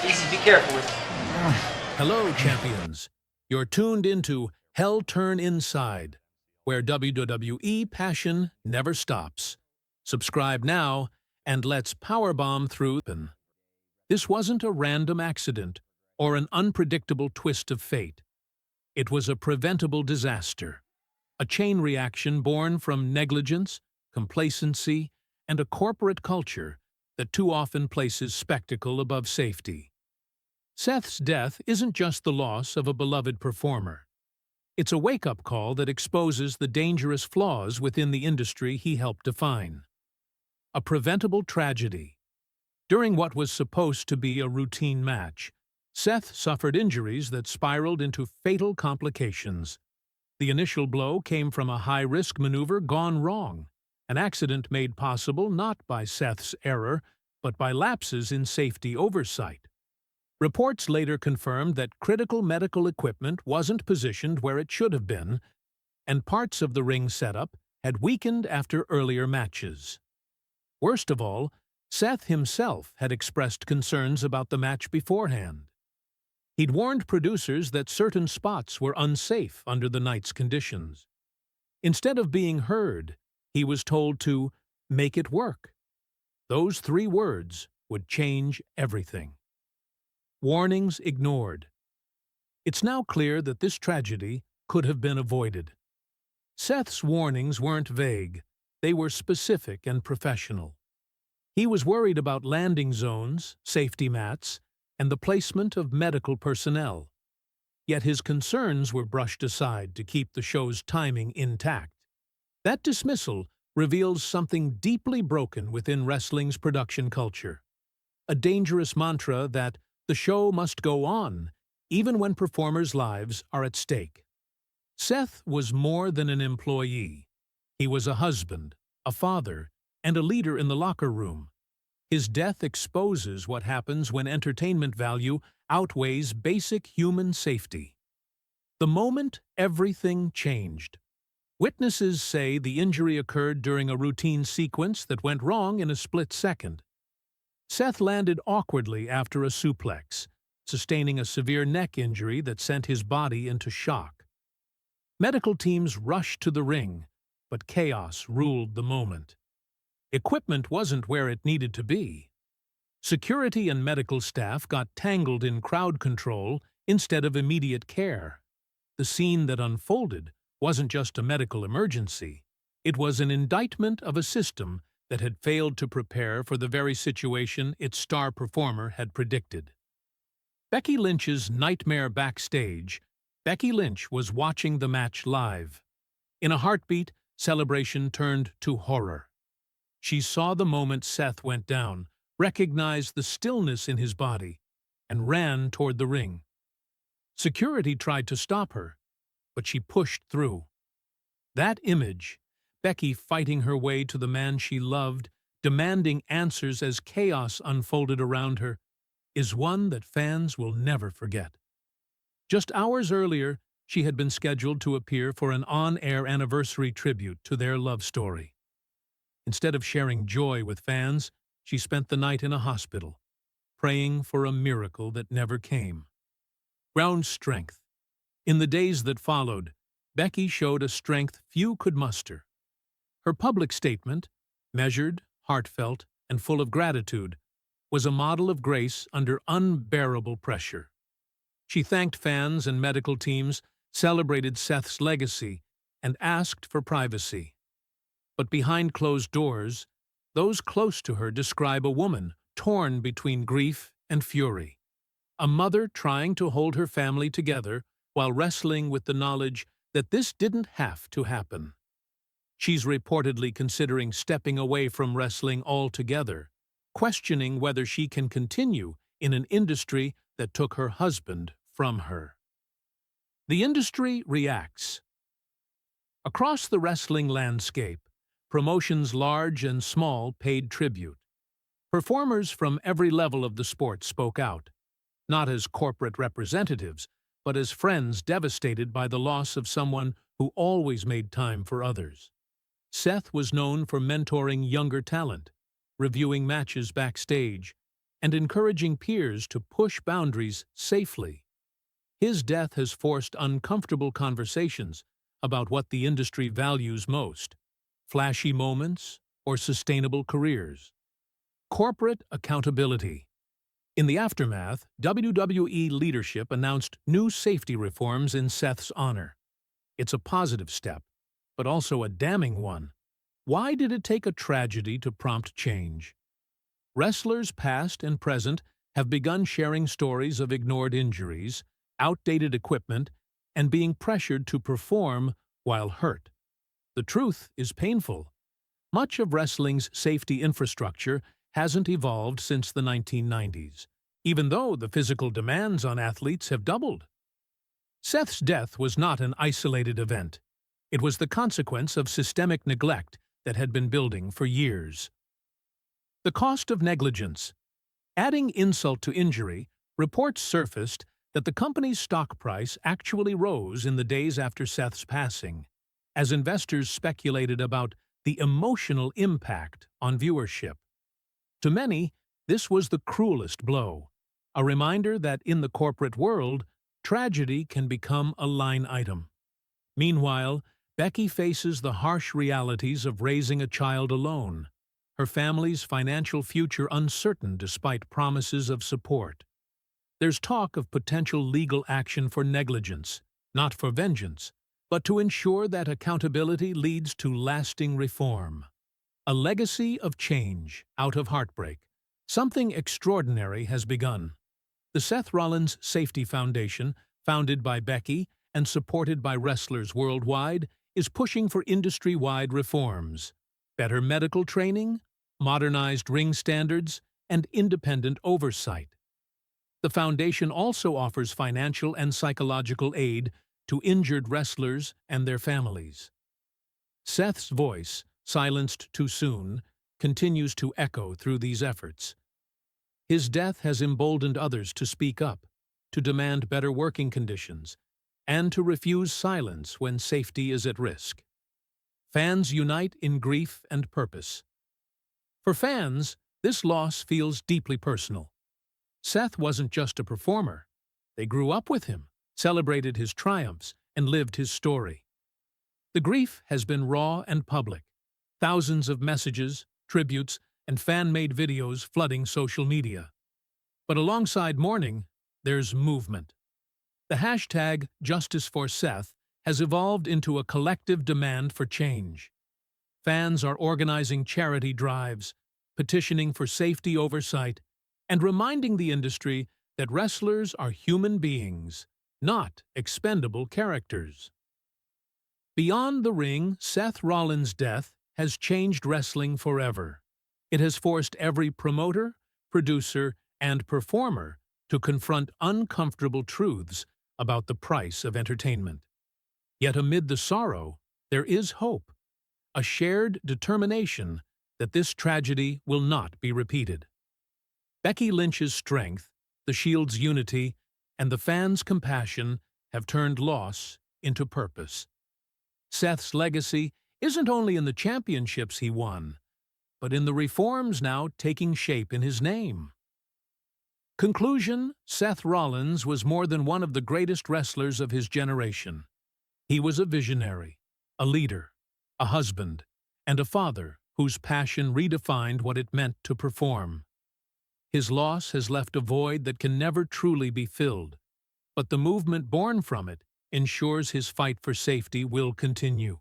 Easy, be careful with it. Hello, champions. You're tuned into Hell Turn Inside, where WWE passion never stops. Subscribe now, and let's powerbomb through. This wasn't a random accident or an unpredictable twist of fate. It was a preventable disaster, a chain reaction born from negligence, complacency, and a corporate culture that too often places spectacle above safety. Seth's death isn't just the loss of a beloved performer. It's a wake-up call that exposes the dangerous flaws within the industry he helped define. A preventable tragedy. During what was supposed to be a routine match, Seth suffered injuries that spiraled into fatal complications. The initial blow came from a high-risk maneuver gone wrong, an accident made possible not by Seth's error, but by lapses in safety oversight. Reports later confirmed that critical medical equipment wasn't positioned where it should have been, and parts of the ring setup had weakened after earlier matches. Worst of all, Seth himself had expressed concerns about the match beforehand. He'd warned producers that certain spots were unsafe under the night's conditions. Instead of being heard, he was told to make it work. Those 3 words would change everything. Warnings ignored. It's now clear that this tragedy could have been avoided. Seth's warnings weren't vague. They were specific and professional. He was worried about landing zones, safety mats, and the placement of medical personnel. Yet his concerns were brushed aside to keep the show's timing intact. That dismissal reveals something deeply broken within wrestling's production culture. A dangerous mantra that the show must go on, even when performers' lives are at stake. Seth was more than an employee. He was a husband, a father, and a leader in the locker room. His death exposes what happens when entertainment value outweighs basic human safety. The moment everything changed. Witnesses say the injury occurred during a routine sequence that went wrong in a split second. Seth landed awkwardly after a suplex, sustaining a severe neck injury that sent his body into shock. Medical teams rushed to the ring, but chaos ruled the moment. Equipment wasn't where it needed to be. Security and medical staff got tangled in crowd control instead of immediate care. The scene that unfolded wasn't just a medical emergency. It was an indictment of a system that had failed to prepare for the very situation its star performer had predicted. Becky Lynch's nightmare backstage. Becky Lynch was watching the match live. In a heartbeat, celebration turned to horror. She saw the moment Seth went down, recognized the stillness in his body, and ran toward the ring. Security tried to stop her, but she pushed through. That image, Becky fighting her way to the man she loved, demanding answers as chaos unfolded around her, is one that fans will never forget. Just hours earlier, she had been scheduled to appear for an on-air anniversary tribute to their love story. Instead of sharing joy with fans, she spent the night in a hospital, praying for a miracle that never came. Ground strength. In the days that followed, Becky showed a strength few could muster. Her public statement, measured, heartfelt, and full of gratitude, was a model of grace under unbearable pressure. She thanked fans and medical teams, celebrated Seth's legacy, and asked for privacy. But behind closed doors, those close to her describe a woman torn between grief and fury. A mother trying to hold her family together while wrestling with the knowledge that this didn't have to happen. She's reportedly considering stepping away from wrestling altogether, questioning whether she can continue in an industry that took her husband from her. The industry reacts. Across the wrestling landscape, promotions large and small paid tribute. Performers from every level of the sport spoke out, not as corporate representatives, but as friends devastated by the loss of someone who always made time for others. Seth was known for mentoring younger talent. reviewing matches backstage, and encouraging peers to push boundaries safely. His death has forced uncomfortable conversations about what the industry values most: flashy moments or sustainable careers. Corporate accountability. In the aftermath, WWE leadership announced new safety reforms in Seth's honor. It's a positive step, but also a damning one. Why did it take a tragedy to prompt change? Wrestlers past and present have begun sharing stories of ignored injuries, outdated equipment, and being pressured to perform while hurt. The truth is painful. Much of wrestling's safety infrastructure hasn't evolved since the 1990s, even though the physical demands on athletes have doubled. Seth's death was not an isolated event. It was the consequence of systemic neglect that had been building for years. The cost of negligence. Adding insult to injury, reports surfaced that the company's stock price actually rose in the days after Seth's passing, as investors speculated about the emotional impact on viewership. To many, this was the cruelest blow, a reminder that in the corporate world, tragedy can become a line item. Meanwhile, Becky faces the harsh realities of raising a child alone, her family's financial future uncertain despite promises of support. There's talk of potential legal action for negligence, not for vengeance, but to ensure that accountability leads to lasting reform. A legacy of change out of heartbreak. Something extraordinary has begun. The Seth Rollins Safety Foundation, founded by Becky and supported by wrestlers worldwide, is pushing for industry-wide reforms: better medical training, modernized ring standards, and independent oversight. The foundation also offers financial and psychological aid to injured wrestlers and their families. Seth's voice, silenced too soon, continues to echo through these efforts. His death has emboldened others to speak up, to demand better working conditions, and to refuse silence when safety is at risk. Fans unite in grief and purpose. For fans, this loss feels deeply personal. Seth wasn't just a performer. They grew up with him, celebrated his triumphs, and lived his story. The grief has been raw and public. Thousands of messages, tributes, and fan-made videos flooding social media. But alongside mourning, there's movement. The hashtag #JusticeForSeth has evolved into a collective demand for change. Fans are organizing charity drives, petitioning for safety oversight, and reminding the industry that wrestlers are human beings, not expendable characters. Beyond the ring, Seth Rollins' death has changed wrestling forever. It has forced every promoter, producer, and performer to confront uncomfortable truths about the price of entertainment. Yet amid the sorrow, there is hope, a shared determination that this tragedy will not be repeated. Becky Lynch's strength, the Shield's unity, and the fans' compassion have turned loss into purpose. Seth's legacy isn't only in the championships he won, but in the reforms now taking shape in his name. Conclusion: Seth Rollins was more than one of the greatest wrestlers of his generation. He was a visionary, a leader, a husband, and a father whose passion redefined what it meant to perform. His loss has left a void that can never truly be filled, but the movement born from it ensures his fight for safety will continue.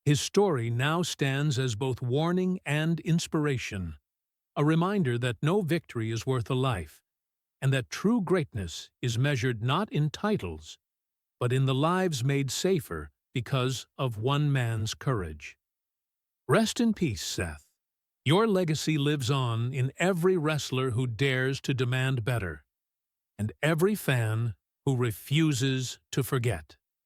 His story now stands as both warning and inspiration, a reminder that no victory is worth a life, and that true greatness is measured not in titles, but in the lives made safer because of one man's courage. Rest in peace, Seth. Your legacy lives on in every wrestler who dares to demand better, and every fan who refuses to forget.